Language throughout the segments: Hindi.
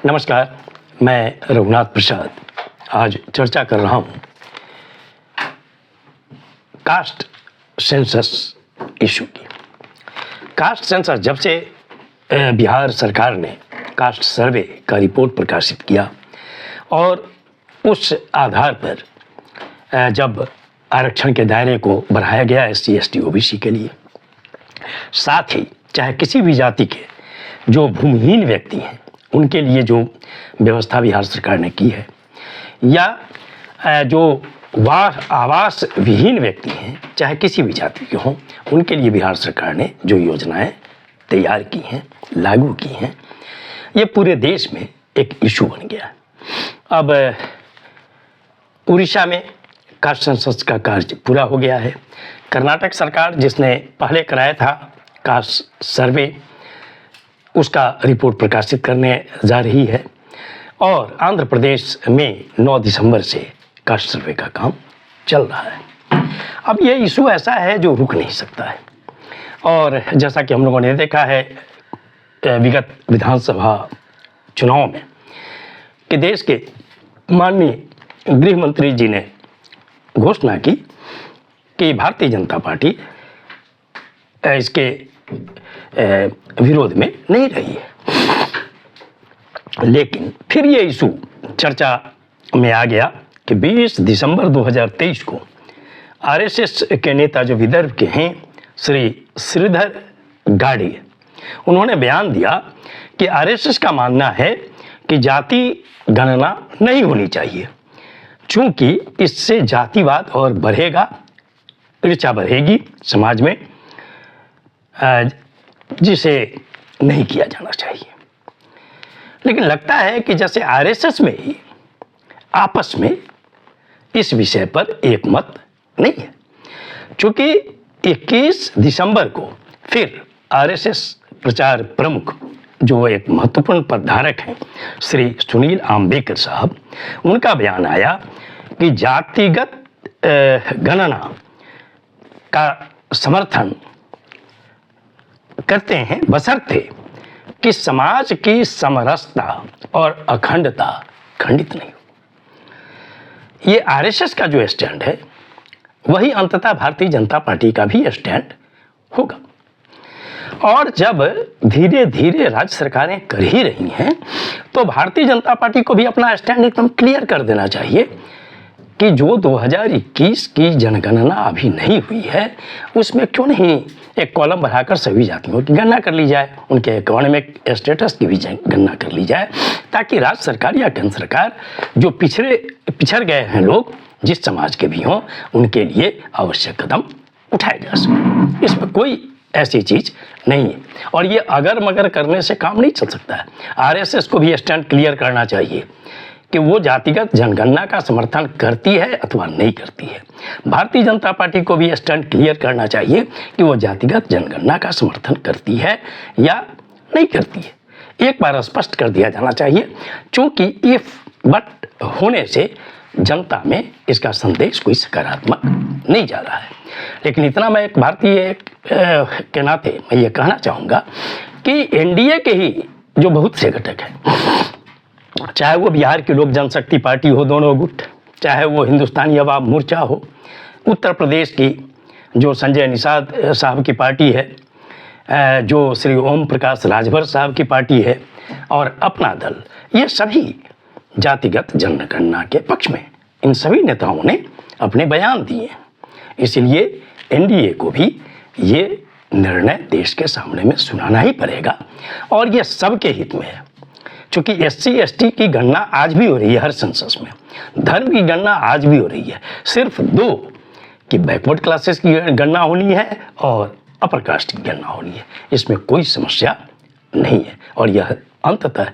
नमस्कार, मैं रघुनाथ प्रसाद आज चर्चा कर रहा हूँ कास्ट सेंसस इशू की। कास्ट सेंसस जब से बिहार सरकार ने कास्ट सर्वे का रिपोर्ट प्रकाशित किया और उस आधार पर जब आरक्षण के दायरे को बढ़ाया गया SC, ST, OBC के लिए, साथ ही चाहे किसी भी जाति के जो भूमिहीन व्यक्ति हैं उनके लिए जो व्यवस्था बिहार सरकार ने की है, या जो आवास विहीन व्यक्ति हैं चाहे किसी भी जाति के हों, उनके लिए बिहार सरकार ने जो योजनाएं तैयार की हैं, लागू की हैं, ये पूरे देश में एक इशू बन गया। अब उड़ीसा में कास्ट सेंसस का कार्य पूरा हो गया है। कर्नाटक सरकार जिसने पहले कराया था कास्ट सर्वे, उसका रिपोर्ट प्रकाशित करने जा रही है और आंध्र प्रदेश में 9 दिसंबर से कास्ट सर्वे का काम चल रहा है। अब ये इशू ऐसा है जो रुक नहीं सकता है और जैसा कि हम लोगों ने देखा है विगत विधानसभा चुनाव में कि देश के माननीय गृह मंत्री जी ने घोषणा की कि भारतीय जनता पार्टी इसके विरोध में नहीं रही है, लेकिन फिर ये इशू चर्चा में आ गया कि 20 दिसंबर 2023 को RSS के नेता जो विदर्भ के हैं श्री श्रीधर गाड़ी, उन्होंने बयान दिया कि RSS का मानना है कि जाति गणना नहीं होनी चाहिए, चूंकि इससे जातिवाद और बढ़ेगा, ऋचा बढ़ेगी समाज में, जिसे नहीं किया जाना चाहिए। लेकिन लगता है कि जैसे RSS में ही आपस में इस विषय पर एक मत नहीं है, क्योंकि 21 दिसंबर को फिर RSS प्रचार प्रमुख जो एक महत्वपूर्ण पदधारक हैं श्री सुनील आम्बेकर साहब, उनका बयान आया कि जातिगत गणना का समर्थन करते हैं बशर्ते कि समाज की समरसता और अखंडता खंडित नहीं हो। ये RSS का जो स्टैंड है वही अंततः भारतीय जनता पार्टी का भी स्टैंड होगा। और जब धीरे धीरे राज्य सरकारें कर ही रही हैं तो भारतीय जनता पार्टी को भी अपना स्टैंड एकदम क्लियर कर देना चाहिए कि जो 2021 की जनगणना अभी नहीं हुई है उसमें क्यों नहीं एक कॉलम बढ़ाकर सभी जातियों की गणना कर ली जाए, उनके इकोनॉमिक स्टेटस की भी गणना कर ली जाए, ताकि राज्य सरकार या केंद्र सरकार जो पिछड़ गए हैं लोग जिस समाज के भी हों उनके लिए आवश्यक कदम उठाए जा सके। इसमें कोई ऐसी चीज नहीं है और ये अगर मगर करने से काम नहीं चल सकता है। RSS को भी स्टैंड क्लियर करना चाहिए कि वो जातिगत जनगणना का समर्थन करती है अथवा नहीं करती है। भारतीय जनता पार्टी को भी स्टैंड क्लियर करना चाहिए कि वो जातिगत जनगणना का समर्थन करती है या नहीं करती है। एक बार स्पष्ट कर दिया जाना चाहिए, क्योंकि इफ बट होने से जनता में इसका संदेश कोई सकारात्मक नहीं जा रहा है। लेकिन इतना मैं एक भारतीय के नाते मैं ये कहना चाहूँगा कि NDA के ही जो बहुत से घटक हैं, चाहे वो बिहार की लोक जनशक्ति पार्टी हो दोनों गुट, चाहे वो हिंदुस्तानी अवाम मोर्चा हो, उत्तर प्रदेश की जो संजय निषाद साहब की पार्टी है, जो श्री ओम प्रकाश राजभर साहब की पार्टी है, और अपना दल, ये सभी जातिगत जनगणना के पक्ष में इन सभी नेताओं ने अपने बयान दिए। इसलिए NDA को भी ये निर्णय देश के सामने में सुनाना ही पड़ेगा और ये सबके हित में है, क्योंकि SC, ST की गणना आज भी हो रही है हर सेंसस में, धर्म की गणना आज भी हो रही है, सिर्फ 2 कि बैकवर्ड क्लासेस की गणना होनी है और अपर कास्ट की गणना होनी है। इसमें कोई समस्या नहीं है और यह अंततः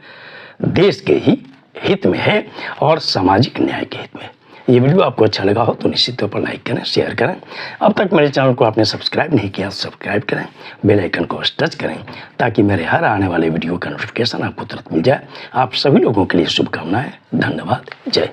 देश के ही हित में है और सामाजिक न्याय के हित में। ये वीडियो आपको अच्छा लगा हो तो निश्चित तौर पर लाइक करें, शेयर करें। अब तक मेरे चैनल को आपने सब्सक्राइब नहीं किया, सब्सक्राइब करें, बेल आइकन को टच करें ताकि मेरे हर आने वाले वीडियो का नोटिफिकेशन आपको तुरंत मिल जाए। आप सभी लोगों के लिए शुभकामनाएं। धन्यवाद। जय